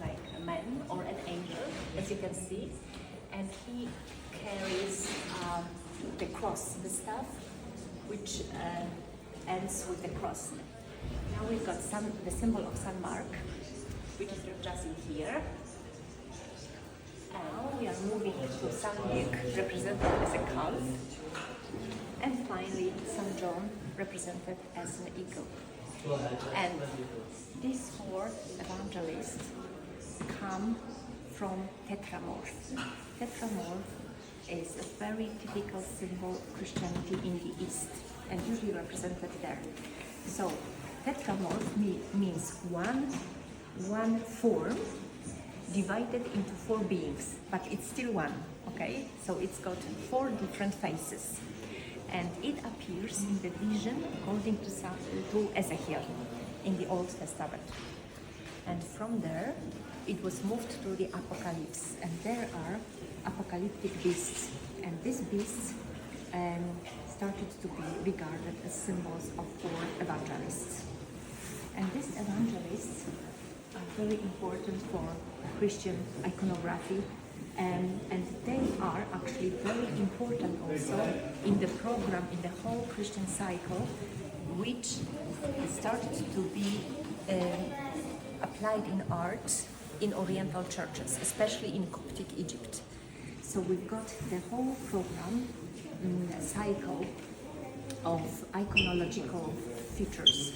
like a man or an angel, as you can see, and he carries the cross, the staff, which ends with the cross. Now we've got the symbol of San Mark, which is represented here. Now we are moving to San Luke, represented as a calf, and finally San John, represented as an eagle. And these four evangelists come from tetramorph. Tetramorph is a very typical symbol of Christianity in the East, and usually represented there. So tetramorph means one form divided into four beings, but it's still one, okay? So it's got four different faces, and it appears in the vision according to Ezekiel in the Old Testament. And from there, it was moved to the Apocalypse, and there are apocalyptic beasts, and these beasts started to be regarded as symbols of four evangelists. And these evangelists are very important for Christian iconography, and they are actually very important also in the program, in the whole Christian cycle, which started to be applied in art in Oriental churches, especially in Coptic Egypt. So we've got the whole program cycle of iconological features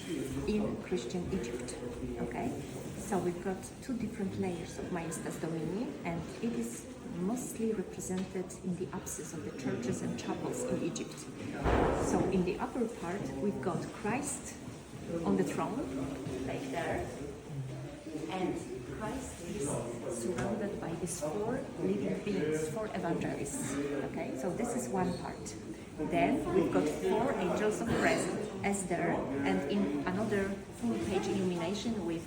in Christian Egypt. Okay, so we've got two different layers of Majestas Domini, and it is mostly represented in the apses of the churches and chapels in Egypt. So in the upper part, we've got Christ on the throne, like there, and Christ is surrounded by these four living beings, four evangelists. Okay, so this is one part. Then we've got four angels of presence as there, and in another full-page illumination with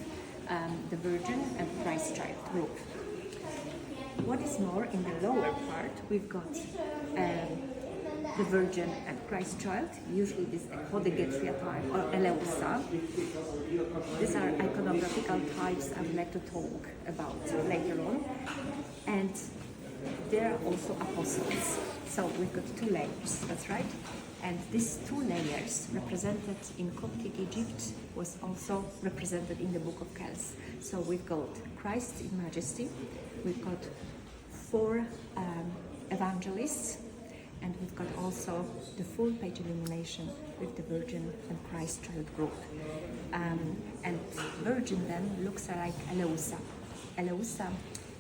the Virgin and Christ Child group. What is more, in the lower part, we've got the Virgin and Christ Child, usually this Hodegetria type or Eleusa. These are iconographical types I would like to talk about later on. And there are also apostles. So we've got two layers, that's right. And these two layers represented in Coptic Egypt was also represented in the Book of Kells. So we've got Christ in Majesty, we've got four evangelists, and we've got also the full page illumination with the Virgin and Christ Child group. And Virgin then looks like Eleusa. Eleusa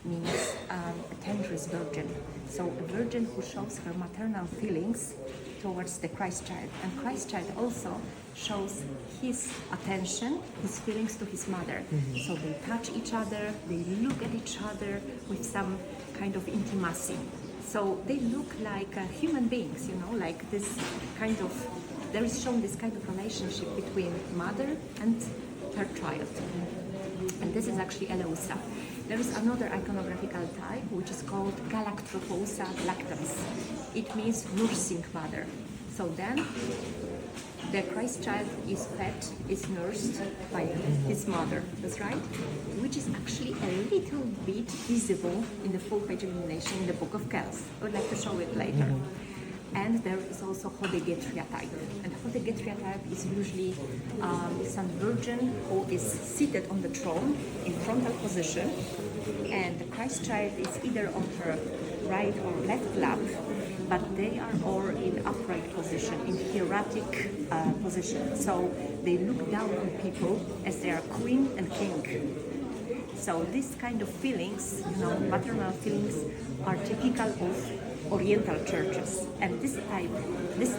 means a tenderest virgin. So a virgin who shows her maternal feelings towards the Christ Child. And Christ Child also shows his attention, his feelings to his mother. So they touch each other, they look at each other with some kind of intimacy. So they look like human beings, you know, like this kind of, there is shown this kind of relationship between mother and her child. And this is actually Eleusa. There is another iconographical type which is called galactropousa lactans. It means nursing mother. So then the Christ Child is fed, is nursed by his mother, that's right, which is actually a little bit visible in the full page illumination in the Book of Kells. I would like to show it later. And there is also Hodegetria type. And Hodegetria type is usually some virgin who is seated on the throne in frontal position, and the Christ Child is either on her right or left lap, but they are all in upright position, in hieratic position. So they look down on people as they are queen and king. So these kind of feelings, you know, maternal feelings, are typical of Oriental churches, and this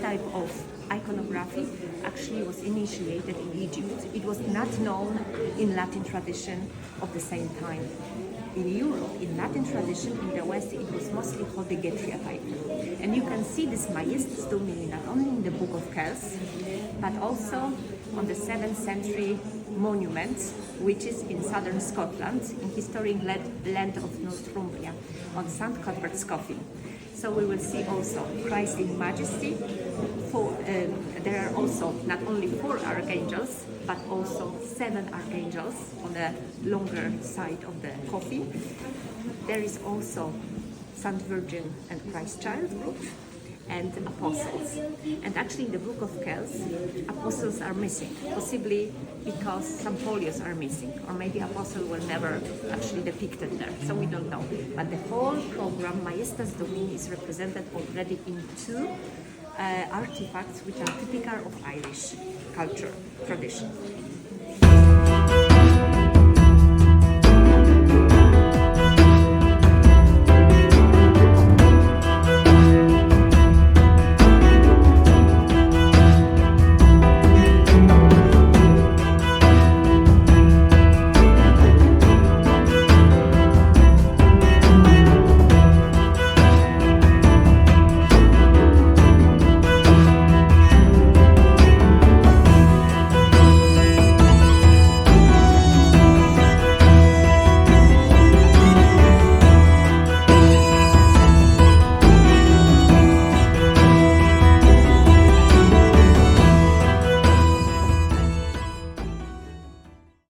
type of iconography actually was initiated in Egypt. It was not known in Latin tradition of the same time. In Europe, in Latin tradition, in the West, it was mostly Hodegetria type. And you can see this Maiestas Domini not only in the Book of Kells, but also on the 7th century monument, which is in southern Scotland, in historic land of Northumbria, on St. Cuthbert's Coffin. So we will see also Christ in Majesty. There are also not only four archangels, but also 7 archangels on the longer side of the coffin. There is also Saint Virgin and Christ Child group, and apostles. And actually in the Book of Kells, apostles are missing, possibly because some folios are missing, or maybe apostles were never actually depicted there, so we don't know. But the whole program, Majestas Domini, is represented already in 2 artifacts which are typical of Irish culture, tradition.